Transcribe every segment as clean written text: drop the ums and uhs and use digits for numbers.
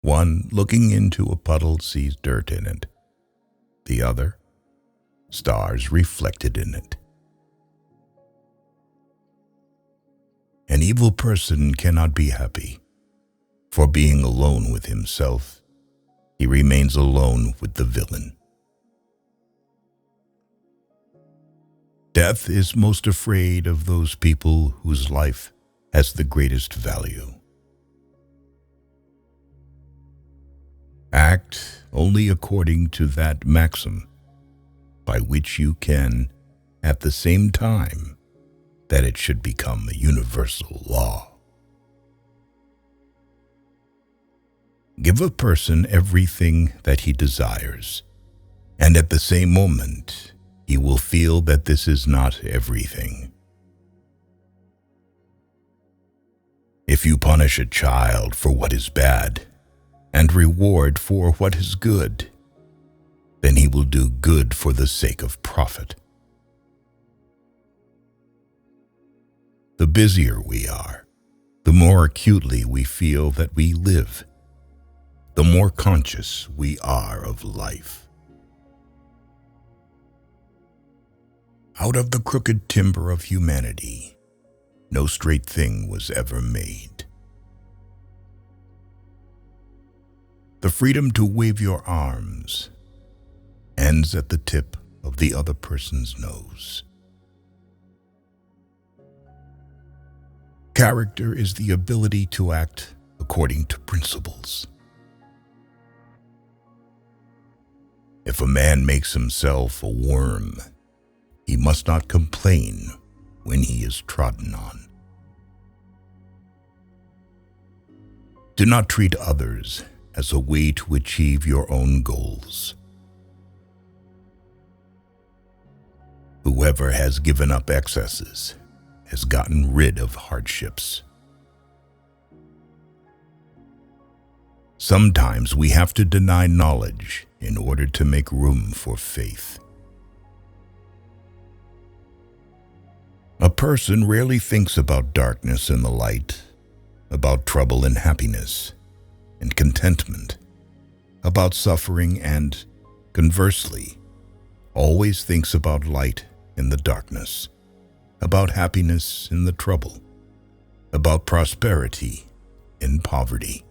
One, looking into a puddle, sees dirt in it. The other, stars reflected in it. An evil person cannot be happy, for being alone with himself, he remains alone with the villain. Death is most afraid of those people whose life has the greatest value. Act only according to that maxim by which you can, at the same time, that it should become a universal law. Give a person everything that he desires, and at the same moment, he will feel that this is not everything. If you punish a child for what is bad and reward for what is good, then he will do good for the sake of profit. The busier we are, the more acutely we feel that we live, the more conscious we are of life. Out of the crooked timber of humanity, no straight thing was ever made. The freedom to wave your arms ends at the tip of the other person's nose. Character is the ability to act according to principles. If a man makes himself a worm, he must not complain when he is trodden on. Do not treat others as a way to achieve your own goals. Whoever has given up excesses has gotten rid of hardships. Sometimes we have to deny knowledge in order to make room for faith. A person rarely thinks about darkness and the light, about trouble and happiness, and contentment, about suffering and, conversely, always thinks about light in the darkness, about happiness in the trouble, about prosperity in poverty.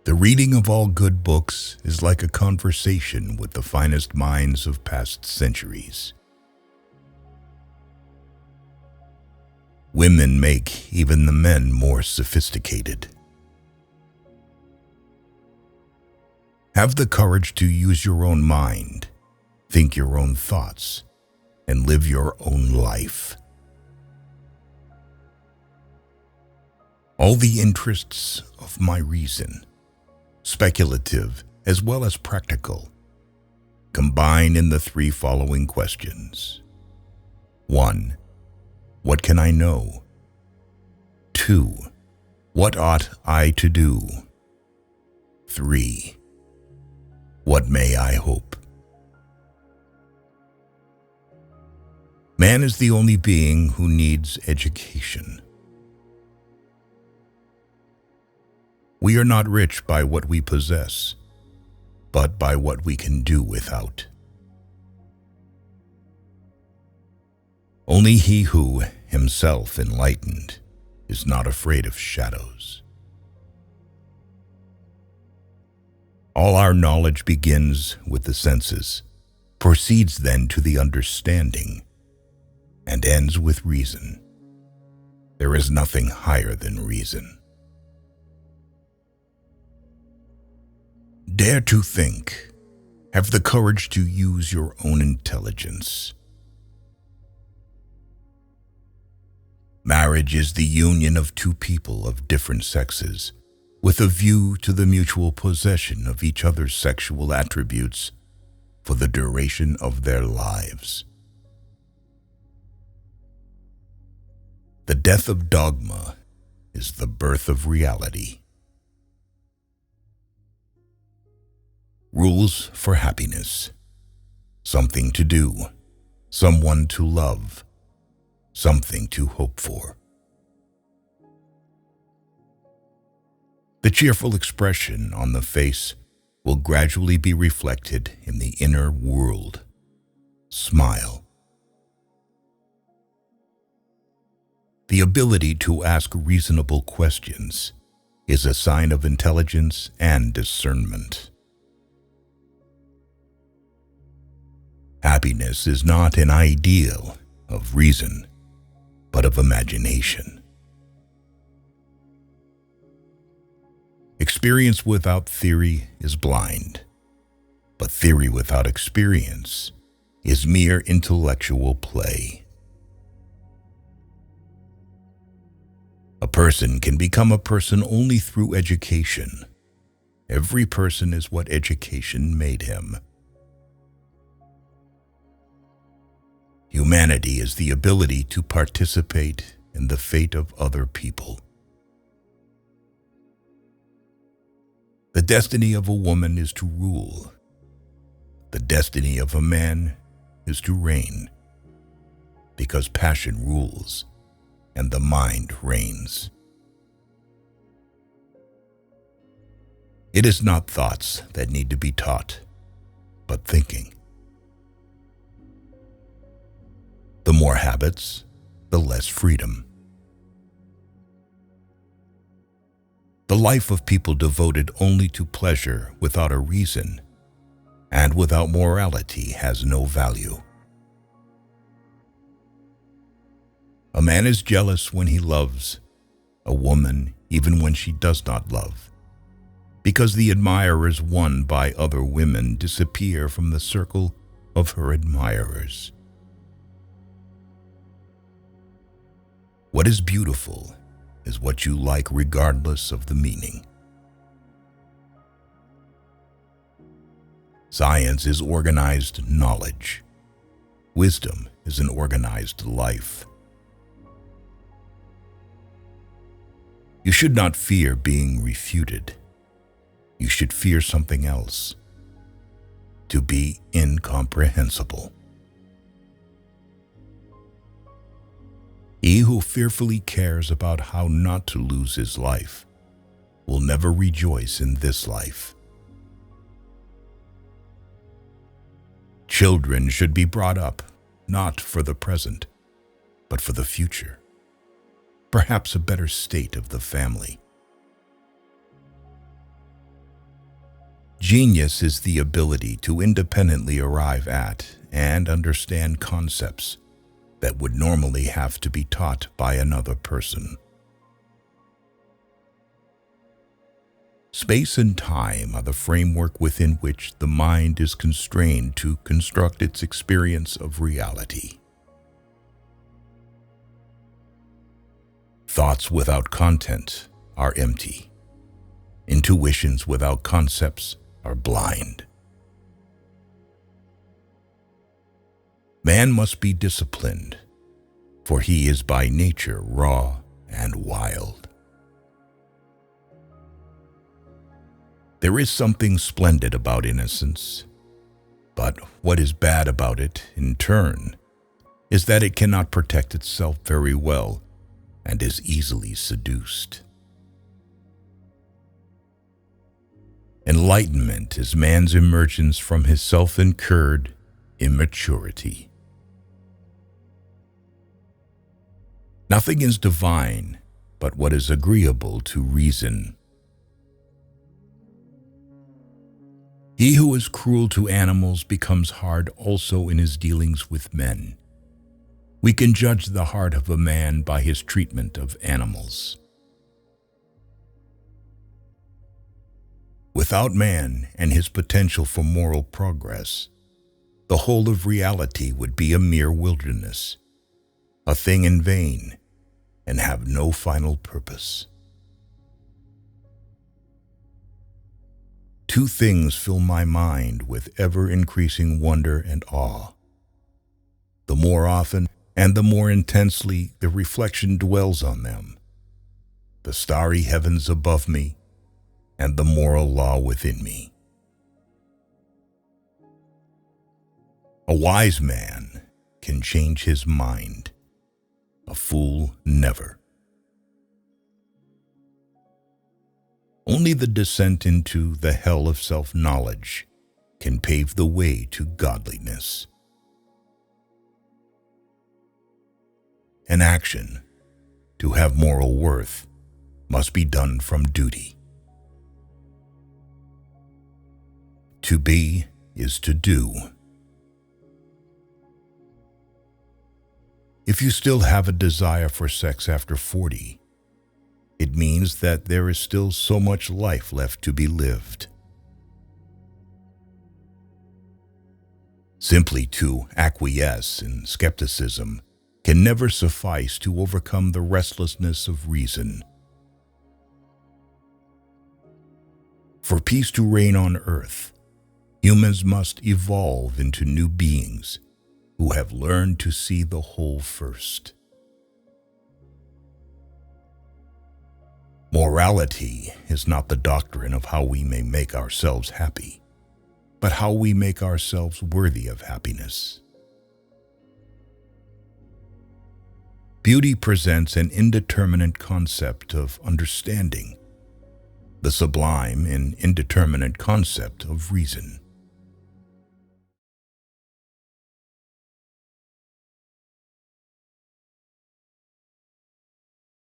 The reading of all good books is like a conversation with the finest minds of past centuries. Women make even the men more sophisticated. Have the courage to use your own mind, think your own thoughts, and live your own life. All the interests of my reason, speculative as well as practical, combine in the three following questions. 1. What can I know? 2. What ought I to do? 3. What may I hope? Man is the only being who needs education. We are not rich by what we possess, but by what we can do without. Only he who, himself enlightened, is not afraid of shadows. All our knowledge begins with the senses, proceeds then to the understanding, and ends with reason. There is nothing higher than reason. Dare to think. Have the courage to use your own intelligence. Marriage is the union of two people of different sexes, with a view to the mutual possession of each other's sexual attributes for the duration of their lives. The death of dogma is the birth of reality. Rules for happiness. Something to do, someone to love, something to hope for. The cheerful expression on the face will gradually be reflected in the inner world. Smile. The ability to ask reasonable questions is a sign of intelligence and discernment. Happiness is not an ideal of reason, but of imagination. Experience without theory is blind, but theory without experience is mere intellectual play. A person can become a person only through education. Every person is what education made him. Humanity is the ability to participate in the fate of other people. The destiny of a woman is to rule. The destiny of a man is to reign, because passion rules and the mind reigns. It is not thoughts that need to be taught, but thinking. The more habits, the less freedom. The life of people devoted only to pleasure without a reason and without morality has no value. A man is jealous when he loves a woman, even when she does not love, because the admirers won by other women disappear from the circle of her admirers. What is beautiful is what you like regardless of the meaning. Science is organized knowledge. Wisdom is an organized life. You should not fear being refuted. You should fear something else: to be incomprehensible. He who fearfully cares about how not to lose his life will never rejoice in this life. Children should be brought up not for the present, but for the future, perhaps a better state of the family. Genius is the ability to independently arrive at and understand concepts that would normally have to be taught by another person. Space and time are the framework within which the mind is constrained to construct its experience of reality. Thoughts without content are empty. Intuitions without concepts are blind. Man must be disciplined, for he is by nature raw and wild. There is something splendid about innocence, but what is bad about it, in turn, is that it cannot protect itself very well and is easily seduced. Enlightenment is man's emergence from his self-incurred immaturity. Nothing is divine but what is agreeable to reason. He who is cruel to animals becomes hard also in his dealings with men. We can judge the heart of a man by his treatment of animals. Without man and his potential for moral progress, the whole of reality would be a mere wilderness, a thing in vain, and have no final purpose. Two things fill my mind with ever-increasing wonder and awe. The more often and the more intensely the reflection dwells on them, the starry heavens above me and the moral law within me. A wise man can change his mind. A fool never. Only the descent into the hell of self-knowledge can pave the way to godliness. An action, to have moral worth, must be done from duty. To be is to do. If you still have a desire for sex after 40, it means that there is still so much life left to be lived. Simply to acquiesce in skepticism can never suffice to overcome the restlessness of reason. For peace to reign on earth, humans must evolve into new beings who have learned to see the whole first. Morality is not the doctrine of how we may make ourselves happy, but how we make ourselves worthy of happiness. Beauty presents an indeterminate concept of understanding, the sublime and indeterminate concept of reason.